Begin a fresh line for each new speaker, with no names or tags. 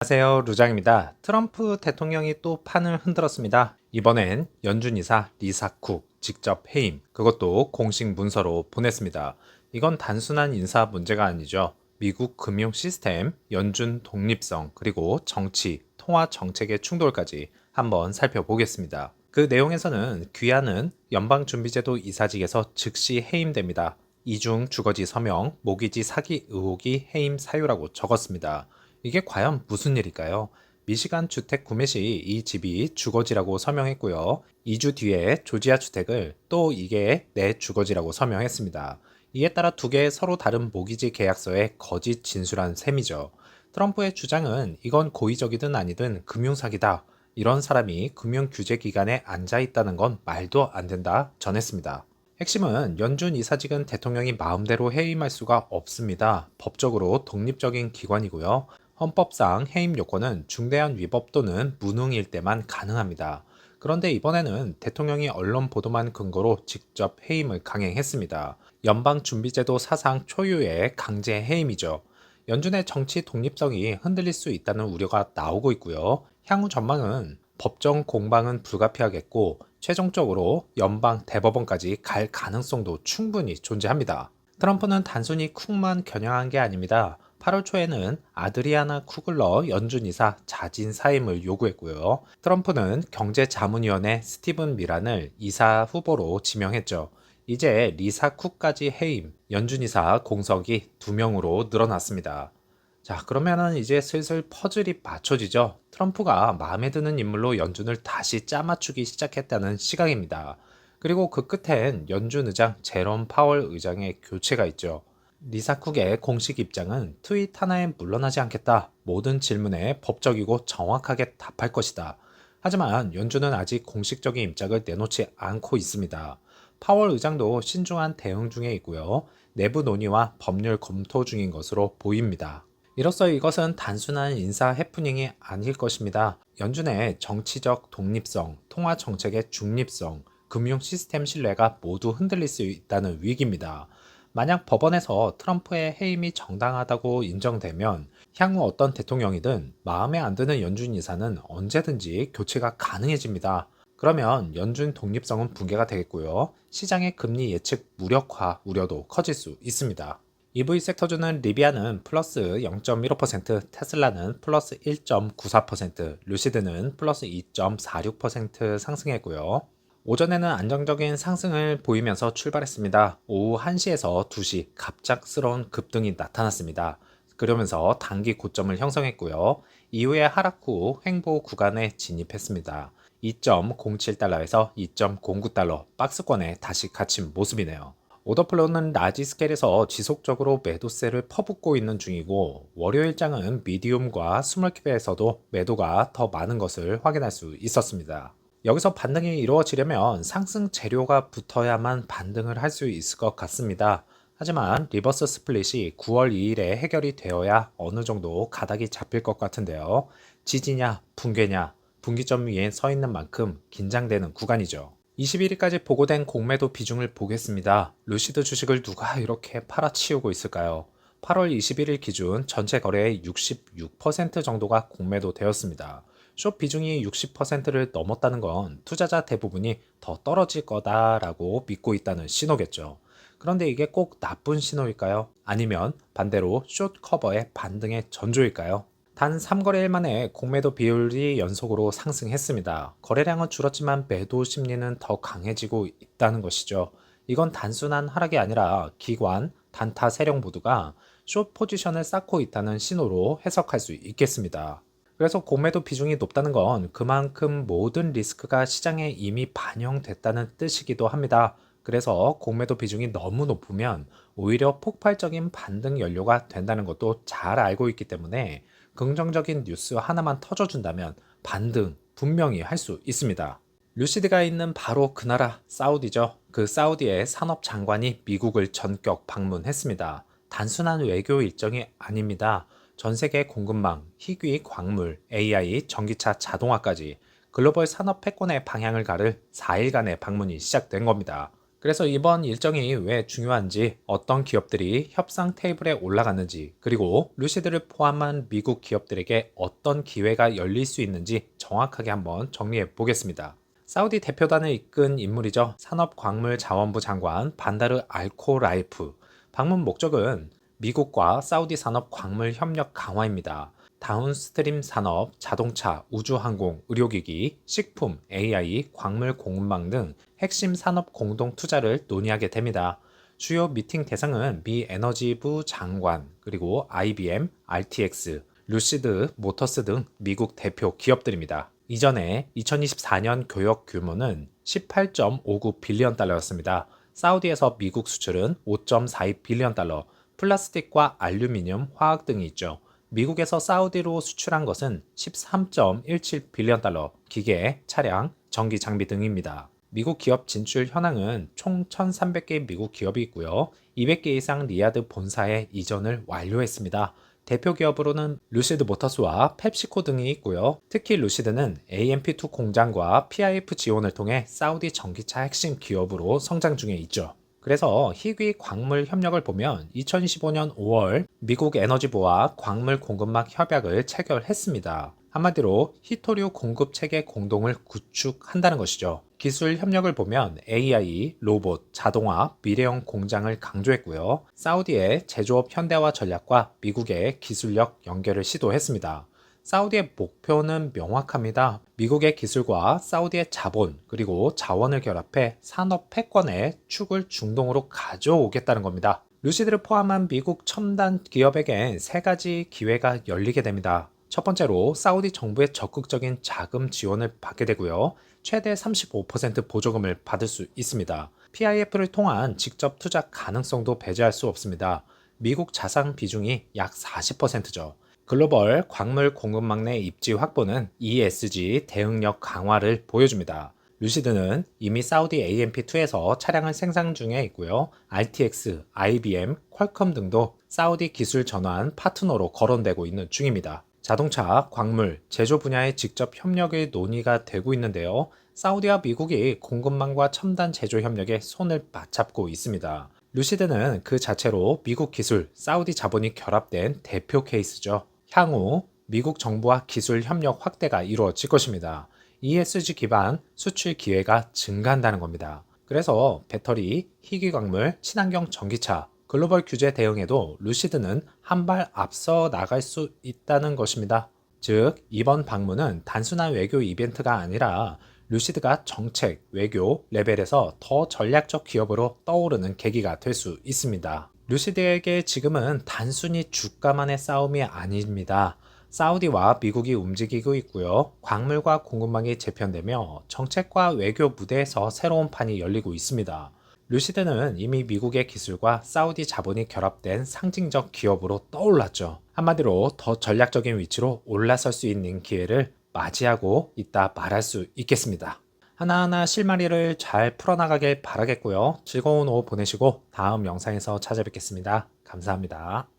안녕하세요, 루장입니다. 트럼프 대통령이 또 판을 흔들었습니다. 이번엔 연준 이사 리사 쿡 직접 해임, 그것도 공식 문서로 보냈습니다. 이건 단순한 인사 문제가 아니죠. 미국 금융 시스템, 연준 독립성, 그리고 정치, 통화 정책의 충돌까지 한번 살펴보겠습니다. 그 내용에서는 귀하는 연방준비제도 이사직에서 즉시 해임됩니다. 이중 주거지 서명, 모기지 사기 의혹이 해임 사유라고 적었습니다. 이게 과연 무슨 일일까요? 미시간 주택 구매 시 이 집이 주거지라고 서명했고요. 2주 뒤에 조지아 주택을 또 이게 내 주거지라고 서명했습니다. 이에 따라 두 개의 서로 다른 모기지 계약서에 거짓 진술한 셈이죠. 트럼프의 주장은 이건 고의적이든 아니든 금융사기다. 이런 사람이 금융규제기관에 앉아 있다는 건 말도 안 된다 전했습니다. 핵심은 연준 이사직은 대통령이 마음대로 해임할 수가 없습니다. 법적으로 독립적인 기관이고요. 헌법상 해임 요건은 중대한 위법 또는 무능일 때만 가능합니다. 그런데 이번에는 대통령이 언론 보도만 근거로 직접 해임을 강행했습니다. 연방준비제도 사상 초유의 강제 해임이죠. 연준의 정치 독립성이 흔들릴 수 있다는 우려가 나오고 있고요. 향후 전망은 법정 공방은 불가피하겠고 최종적으로 연방 대법원까지 갈 가능성도 충분히 존재합니다. 트럼프는 단순히 쿡만 겨냥한 게 아닙니다. 8월 초에는 아드리아나 쿡을 넣어 연준 이사 자진 사임을 요구했고요. 트럼프는 경제자문위원회 스티븐 미란을 이사 후보로 지명했죠. 이제 리사 쿡까지 해임, 연준 이사 공석이 2명으로 늘어났습니다. 자, 그러면은 이제 슬슬 퍼즐이 맞춰지죠. 트럼프가 마음에 드는 인물로 연준을 다시 짜맞추기 시작했다는 시각입니다. 그리고 그 끝엔 연준 의장 제롬 파월 의장의 교체가 있죠. 리사 쿡의 공식 입장은 트윗 하나에 물러나지 않겠다. 모든 질문에 법적이고 정확하게 답할 것이다. 하지만 연준은 아직 공식적인 입장을 내놓지 않고 있습니다. 파월 의장도 신중한 대응 중에 있고요. 내부 논의와 법률 검토 중인 것으로 보입니다. 이로써 이것은 단순한 인사 해프닝이 아닐 것입니다. 연준의 정치적 독립성, 통화 정책의 중립성, 금융 시스템 신뢰가 모두 흔들릴 수 있다는 위기입니다. 만약 법원에서 트럼프의 해임이 정당하다고 인정되면 향후 어떤 대통령이든 마음에 안 드는 연준 이사는 언제든지 교체가 가능해집니다. 그러면 연준 독립성은 붕괴가 되겠고요. 시장의 금리 예측 무력화 우려도 커질 수 있습니다. EV 섹터주는 리비아는 플러스 0.15%, 테슬라는 플러스 1.94%, 루시드는 플러스 2.46% 상승했고요. 오전에는 안정적인 상승을 보이면서 출발했습니다. 오후 1시에서 2시 갑작스러운 급등이 나타났습니다. 그러면서 단기 고점을 형성했고요. 이후에 하락 후 횡보 구간에 진입했습니다. 2.07달러에서 2.09달러 박스권에 다시 갇힌 모습이네요. 오더플로우는 라지 스케일에서 지속적으로 매도세를 퍼붓고 있는 중이고 월요일장은 미디움과 스몰캡에서도 매도가 더 많은 것을 확인할 수 있었습니다. 여기서 반등이 이루어지려면 상승 재료가 붙어야만 반등을 할 수 있을 것 같습니다. 하지만 리버스 스플릿이 9월 2일에 해결이 되어야 어느 정도 가닥이 잡힐 것 같은데요. 지지냐 붕괴냐, 분기점 위에 서 있는 만큼 긴장되는 구간이죠. 21일까지 보고된 공매도 비중을 보겠습니다. 루시드 주식을 누가 이렇게 팔아치우고 있을까요? 8월 21일 기준 전체 거래의 66% 정도가 공매도 되었습니다. 숏 비중이 60%를 넘었다는 건 투자자 대부분이 더 떨어질 거다라고 믿고 있다는 신호겠죠. 그런데 이게 꼭 나쁜 신호일까요? 아니면 반대로 숏 커버의 반등의 전조일까요? 단 3거래일 만에 공매도 비율이 연속으로 상승했습니다. 거래량은 줄었지만 매도 심리는 더 강해지고 있다는 것이죠. 이건 단순한 하락이 아니라 기관, 단타 세력 모두가 숏 포지션을 쌓고 있다는 신호로 해석할 수 있겠습니다. 그래서 공매도 비중이 높다는 건 그만큼 모든 리스크가 시장에 이미 반영됐다는 뜻이기도 합니다. 그래서 공매도 비중이 너무 높으면 오히려 폭발적인 반등 연료가 된다는 것도 잘 알고 있기 때문에 긍정적인 뉴스 하나만 터져준다면 반등 분명히 할 수 있습니다. 루시드가 있는 바로 그 나라 사우디죠. 그 사우디의 산업장관이 미국을 전격 방문했습니다. 단순한 외교 일정이 아닙니다. 전 세계 공급망, 희귀 광물, AI, 전기차 자동화까지 글로벌 산업 패권의 방향을 가를 4일간의 방문이 시작된 겁니다. 그래서 이번 일정이 왜 중요한지, 어떤 기업들이 협상 테이블에 올라갔는지, 그리고 루시드를 포함한 미국 기업들에게 어떤 기회가 열릴 수 있는지 정확하게 한번 정리해 보겠습니다. 사우디 대표단을 이끈 인물이죠. 산업광물자원부 장관 반다르 알코라이프. 방문 목적은 미국과 사우디 산업 광물 협력 강화입니다. 다운스트림 산업, 자동차, 우주항공, 의료기기, 식품, AI, 광물 공급망 등 핵심 산업 공동 투자를 논의하게 됩니다. 주요 미팅 대상은 미 에너지부 장관, 그리고 IBM, RTX, 루시드 모터스 등 미국 대표 기업들입니다. 이전에 2024년 교역 규모는 18.59 빌리언 달러였습니다. 사우디에서 미국 수출은 5.42 빌리언 달러, 플라스틱과 알루미늄, 화학 등이 있죠. 미국에서 사우디로 수출한 것은 13.17 빌리언 달러, 기계, 차량, 전기 장비 등입니다. 미국 기업 진출 현황은 총 1,300개 미국 기업이 있고요. 200개 이상 리야드 본사에 이전을 완료했습니다. 대표 기업으로는 루시드 모터스와 펩시코 등이 있고요. 특히 루시드는 AMP2 공장과 PIF 지원을 통해 사우디 전기차 핵심 기업으로 성장 중에 있죠. 그래서 희귀 광물 협력을 보면 2025년 5월 미국 에너지부와 광물 공급망 협약을 체결했습니다. 한마디로 히토류 공급 체계 공동을 구축한다는 것이죠. 기술 협력을 보면 AI, 로봇, 자동화, 미래형 공장을 강조했고요. 사우디의 제조업 현대화 전략과 미국의 기술력 연결을 시도했습니다. 사우디의 목표는 명확합니다. 미국의 기술과 사우디의 자본 그리고 자원을 결합해 산업 패권의 축을 중동으로 가져오겠다는 겁니다. 루시드를 포함한 미국 첨단 기업에겐 세 가지 기회가 열리게 됩니다. 첫 번째로 사우디 정부의 적극적인 자금 지원을 받게 되고요. 최대 35% 보조금을 받을 수 있습니다. PIF를 통한 직접 투자 가능성도 배제할 수 없습니다. 미국 자산 비중이 약 40%죠. 글로벌 광물 공급망 내 입지 확보는 ESG 대응력 강화를 보여줍니다. 루시드는 이미 사우디 AMP2에서 차량을 생산 중에 있고요. RTX, IBM, 퀄컴 등도 사우디 기술 전환 파트너로 거론되고 있는 중입니다. 자동차, 광물, 제조 분야의 직접 협력의 논의가 되고 있는데요. 사우디와 미국이 공급망과 첨단 제조 협력에 손을 맞잡고 있습니다. 루시드는 그 자체로 미국 기술, 사우디 자본이 결합된 대표 케이스죠. 향후 미국 정부와 기술 협력 확대가 이루어질 것입니다. ESG 기반 수출 기회가 증가한다는 겁니다. 그래서 배터리, 희귀광물, 친환경 전기차, 글로벌 규제 대응에도 루시드는 한 발 앞서 나갈 수 있다는 것입니다. 즉, 이번 방문은 단순한 외교 이벤트가 아니라 루시드가 정책, 외교 레벨에서 더 전략적 기업으로 떠오르는 계기가 될 수 있습니다. 루시드에게 지금은 단순히 주가만의 싸움이 아닙니다. 사우디와 미국이 움직이고 있고요. 광물과 공급망이 재편되며 정책과 외교 무대에서 새로운 판이 열리고 있습니다. 루시드는 이미 미국의 기술과 사우디 자본이 결합된 상징적 기업으로 떠올랐죠. 한마디로 더 전략적인 위치로 올라설 수 있는 기회를 맞이하고 있다 말할 수 있겠습니다. 하나하나 실마리를 잘 풀어나가길 바라겠고요. 즐거운 오후 보내시고 다음 영상에서 찾아뵙겠습니다. 감사합니다.